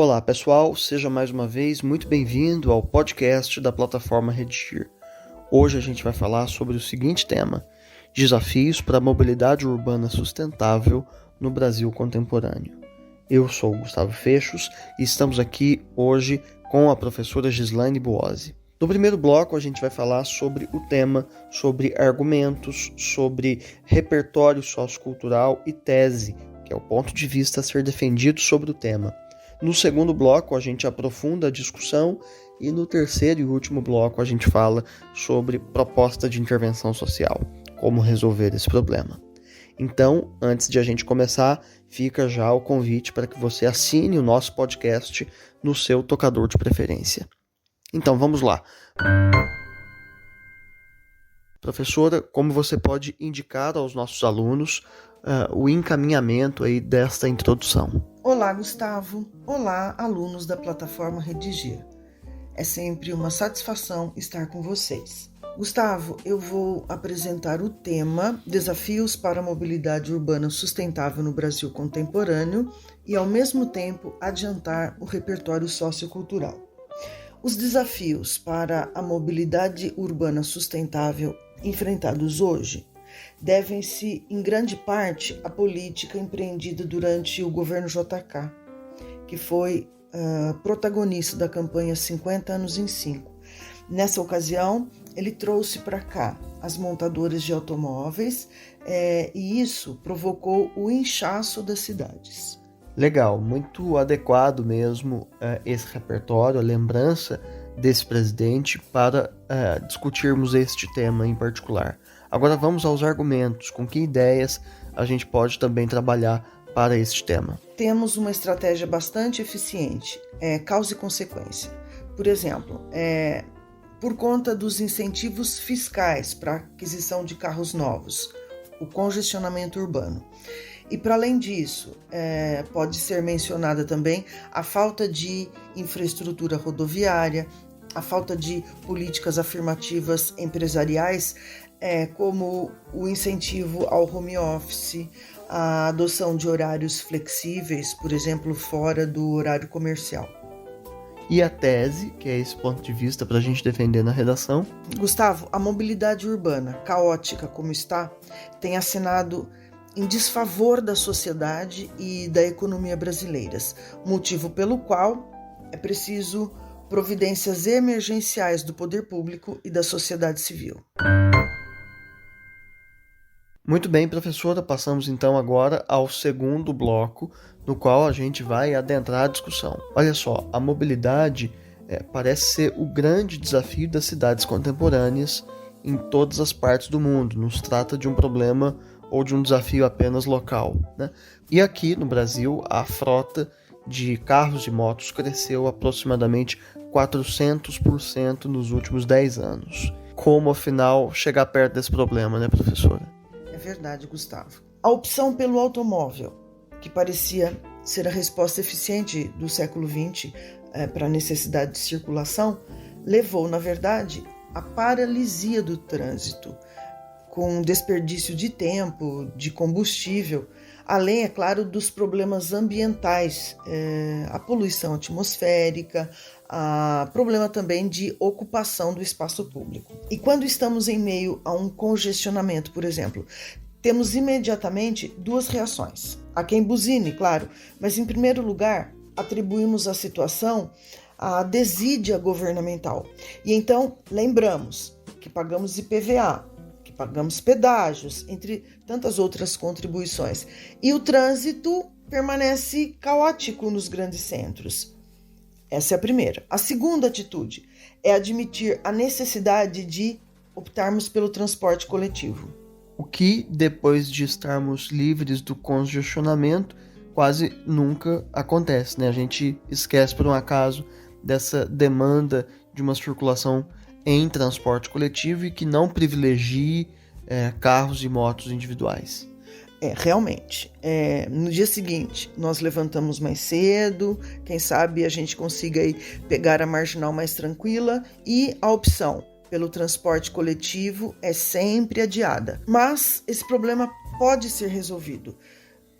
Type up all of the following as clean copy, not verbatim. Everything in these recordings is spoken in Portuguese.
Olá pessoal, seja mais uma vez muito bem-vindo ao podcast da plataforma Redigir. Hoje a gente vai falar sobre o seguinte tema: desafios para a mobilidade urbana sustentável no Brasil contemporâneo. Eu sou o Gustavo Fechos e estamos aqui hoje com a professora Gislaine Buozzi. No primeiro bloco a gente vai falar sobre o tema, sobre argumentos, sobre repertório sociocultural e tese, que é o ponto de vista a ser defendido sobre o tema. No segundo bloco, a gente aprofunda a discussão e no terceiro e último bloco, a gente fala sobre proposta de intervenção social, como resolver esse problema. Então, antes de a gente começar, fica já o convite para que você assine o nosso podcast no seu tocador de preferência. Então, vamos lá. Professora, como você pode indicar aos nossos alunos o encaminhamento aí desta introdução? Olá, Gustavo. Olá, alunos da plataforma Redigir. É sempre uma satisfação estar com vocês. Gustavo, eu vou apresentar o tema Desafios para a Mobilidade Urbana Sustentável no Brasil Contemporâneo e, ao mesmo tempo, adiantar o repertório sociocultural. Os desafios para a mobilidade urbana sustentável enfrentados hoje devem-se, em grande parte, à política empreendida durante o governo JK, que foi protagonista da campanha 50 anos em 5. Nessa ocasião, ele trouxe para cá as montadoras de automóveis e isso provocou o inchaço das cidades. Legal, muito adequado mesmo esse repertório, a lembrança desse presidente para discutirmos este tema em particular. Agora vamos aos argumentos, com que ideias a gente pode também trabalhar para este tema. Temos uma estratégia bastante eficiente, causa e consequência. Por exemplo, por conta dos incentivos fiscais para a aquisição de carros novos, o congestionamento urbano. E para além disso, pode ser mencionada também a falta de infraestrutura rodoviária, a falta de políticas afirmativas empresariais, como o incentivo ao home office, a adoção de horários flexíveis, por exemplo, fora do horário comercial. E a tese, que é esse ponto de vista para a gente defender na redação? Gustavo, a mobilidade urbana, caótica como está, tem assinado em desfavor da sociedade e da economia brasileiras, motivo pelo qual é preciso providências emergenciais do poder público e da sociedade civil. Muito bem, professora, passamos então agora ao segundo bloco, no qual a gente vai adentrar a discussão. Olha só, a mobilidade parece ser o grande desafio das cidades contemporâneas em todas as partes do mundo. Não se trata de um problema ou de um desafio apenas local, né? E aqui no Brasil, a frota de carros e motos cresceu aproximadamente 400% nos últimos 10 anos. Como, afinal, chegar perto desse problema, né, professora? É verdade, Gustavo. A opção pelo automóvel, que parecia ser a resposta eficiente do século XX para a necessidade de circulação, levou, na verdade, à paralisia do trânsito, com desperdício de tempo, de combustível, além, é claro, dos problemas ambientais, a poluição atmosférica, a problema também de ocupação do espaço público. E quando estamos em meio a um congestionamento, por exemplo, temos imediatamente duas reações. Há quem buzine, claro, mas em primeiro lugar, atribuímos a situação à desídia governamental. E então, lembramos que pagamos IPVA, que pagamos pedágios, entre tantas outras contribuições. E o trânsito permanece caótico nos grandes centros. Essa é a primeira. A segunda atitude é admitir a necessidade de optarmos pelo transporte coletivo. O que, depois de estarmos livres do congestionamento, quase nunca acontece, né? A gente esquece por um acaso dessa demanda de uma circulação em transporte coletivo e que não privilegie carros e motos individuais. Realmente. No dia seguinte, nós levantamos mais cedo, quem sabe a gente consiga aí pegar a marginal mais tranquila e a opção pelo transporte coletivo é sempre adiada. Mas esse problema pode ser resolvido.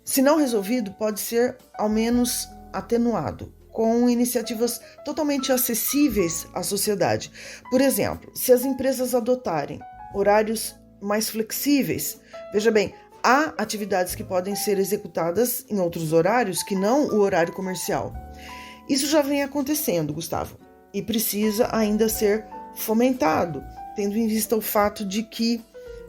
Se não resolvido, pode ser ao menos atenuado. com iniciativas totalmente acessíveis à sociedade. Por exemplo, se as empresas adotarem horários mais flexíveis, veja bem, há atividades que podem ser executadas em outros horários que não o horário comercial. Isso já vem acontecendo, Gustavo, e precisa ainda ser fomentado, tendo em vista o fato de que,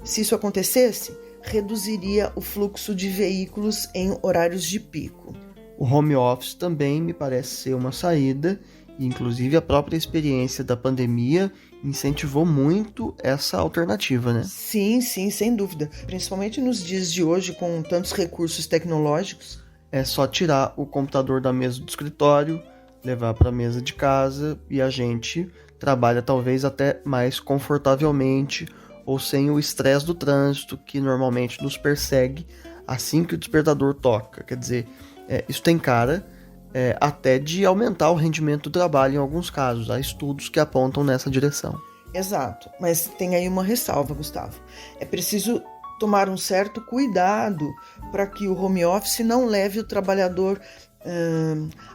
se isso acontecesse, reduziria o fluxo de veículos em horários de pico. O home office também me parece ser uma saída, e inclusive a própria experiência da pandemia incentivou muito essa alternativa, né? Sim, sem dúvida. Principalmente nos dias de hoje, com tantos recursos tecnológicos. É só tirar o computador da mesa do escritório, levar para a mesa de casa e a gente trabalha talvez até mais confortavelmente ou sem o estresse do trânsito que normalmente nos persegue assim que o despertador toca. Quer dizer, isso tem cara até de aumentar o rendimento do trabalho em alguns casos. Há estudos que apontam nessa direção. Exato, mas tem aí uma ressalva, Gustavo. É preciso tomar um certo cuidado para que o home office não leve o trabalhador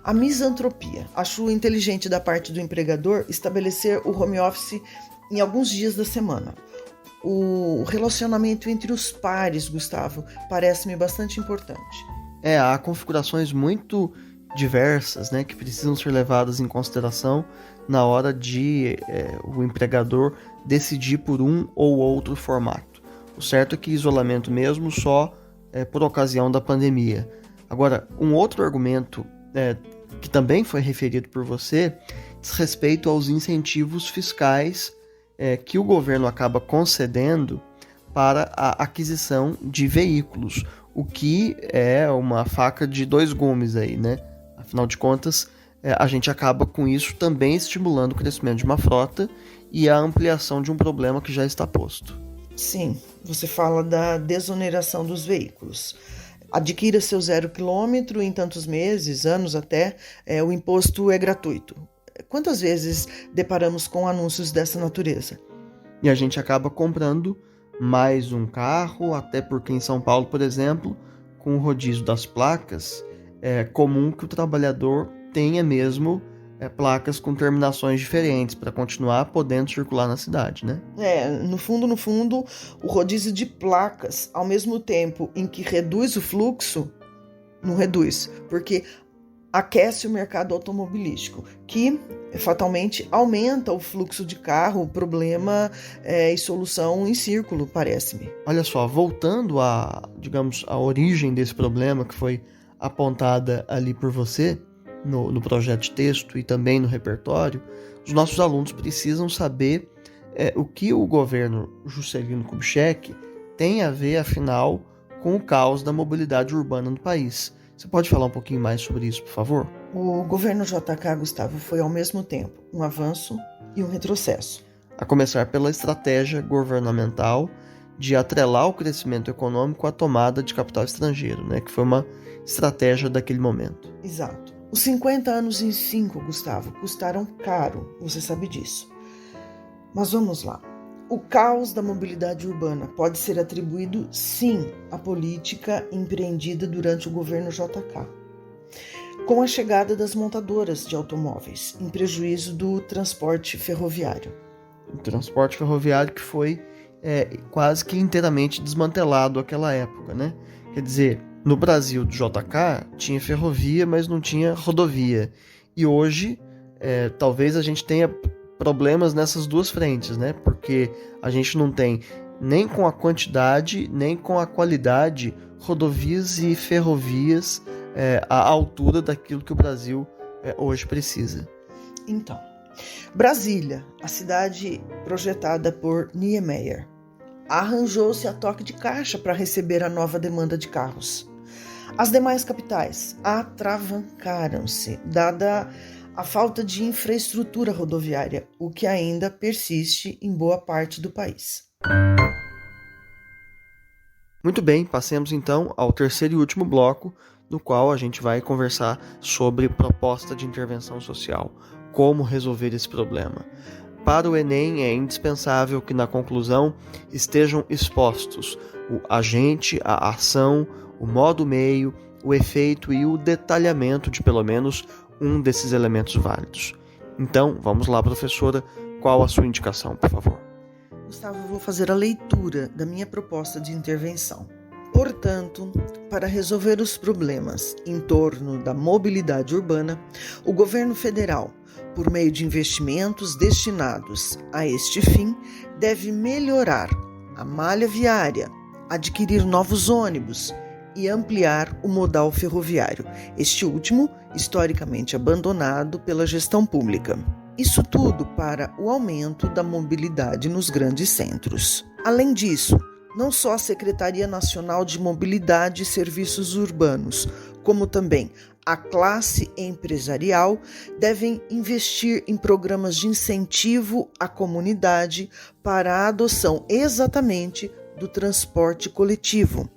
à misantropia. Acho inteligente da parte do empregador estabelecer o home office em alguns dias da semana. O relacionamento entre os pares, Gustavo, parece-me bastante importante. Há configurações muito diversas, né, que precisam ser levadas em consideração na hora de o empregador decidir por um ou outro formato. O certo é que isolamento mesmo só por ocasião da pandemia. Agora, um outro argumento que também foi referido por você diz respeito aos incentivos fiscais que o governo acaba concedendo para a aquisição de veículos, o que é uma faca de dois gumes aí, né? Afinal de contas, a gente acaba com isso também estimulando o crescimento de uma frota e a ampliação de um problema que já está posto. Sim, você fala da desoneração dos veículos. Adquira seu 0 km em tantos meses, anos até, o imposto é gratuito. Quantas vezes deparamos com anúncios dessa natureza? E a gente acaba comprando mais um carro, até porque em São Paulo, por exemplo, com o rodízio das placas, é comum que o trabalhador tenha mesmo placas com terminações diferentes para continuar podendo circular na cidade, né? No fundo, o rodízio de placas, ao mesmo tempo em que reduz o fluxo, não reduz, porque aquece o mercado automobilístico, que fatalmente aumenta o fluxo de carro, o problema e solução em círculo, parece-me. Olha só, voltando à origem desse problema que foi apontada ali por você, no projeto de texto e também no repertório, os nossos alunos precisam saber o que o governo Juscelino Kubitschek tem a ver, afinal, com o caos da mobilidade urbana no país. Você pode falar um pouquinho mais sobre isso, por favor? O governo JK, Gustavo, foi ao mesmo tempo um avanço e um retrocesso. A começar pela estratégia governamental de atrelar o crescimento econômico à tomada de capital estrangeiro, né, que foi uma estratégia daquele momento. Exato. Os 50 anos em 5, Gustavo, custaram caro, você sabe disso. Mas vamos lá. O caos da mobilidade urbana pode ser atribuído, sim, à política empreendida durante o governo JK, com a chegada das montadoras de automóveis, em prejuízo do transporte ferroviário. O transporte ferroviário que foi quase que inteiramente desmantelado naquela época, né? Quer dizer, no Brasil do JK tinha ferrovia, mas não tinha rodovia. E hoje, talvez a gente tenha problemas nessas duas frentes, né? Porque a gente não tem nem com a quantidade, nem com a qualidade rodovias e ferrovias à altura daquilo que o Brasil hoje precisa. Então, Brasília, a cidade projetada por Niemeyer, arranjou-se a toque de caixa para receber a nova demanda de carros. As demais capitais atravancaram-se, dada a falta de infraestrutura rodoviária, o que ainda persiste em boa parte do país. Muito bem, passemos então ao terceiro e último bloco, no qual a gente vai conversar sobre proposta de intervenção social, como resolver esse problema. Para o Enem é indispensável que na conclusão estejam expostos o agente, a ação, o modo meio, o efeito e o detalhamento de pelo menos um desses elementos válidos. Então, vamos lá, professora, qual a sua indicação, por favor? Gustavo, eu vou fazer a leitura da minha proposta de intervenção. Portanto, para resolver os problemas em torno da mobilidade urbana, o governo federal, por meio de investimentos destinados a este fim, deve melhorar a malha viária, adquirir novos ônibus e ampliar o modal ferroviário, este último historicamente abandonado pela gestão pública. Isso tudo para o aumento da mobilidade nos grandes centros. Além disso, não só a Secretaria Nacional de Mobilidade e Serviços Urbanos, como também a classe empresarial devem investir em programas de incentivo à comunidade para a adoção exatamente do transporte coletivo,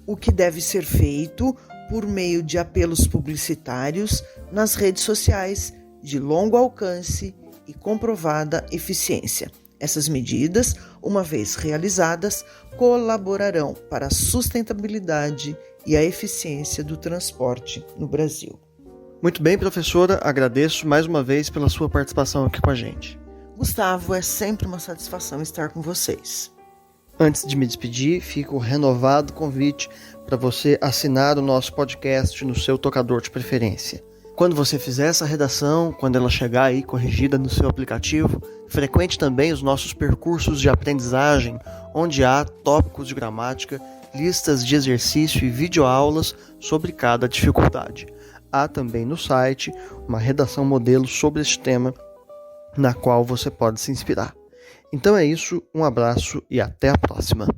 o que deve ser feito por meio de apelos publicitários nas redes sociais de longo alcance e comprovada eficiência. Essas medidas, uma vez realizadas, colaborarão para a sustentabilidade e a eficiência do transporte no Brasil. Muito bem, professora, agradeço mais uma vez pela sua participação aqui com a gente. Gustavo, é sempre uma satisfação estar com vocês. Antes de me despedir, fica o renovado convite para você assinar o nosso podcast no seu tocador de preferência. Quando você fizer essa redação, quando ela chegar aí corrigida no seu aplicativo, frequente também os nossos percursos de aprendizagem, onde há tópicos de gramática, listas de exercício e videoaulas sobre cada dificuldade. Há também no site uma redação modelo sobre este tema, na qual você pode se inspirar. Então é isso, um abraço e até a próxima.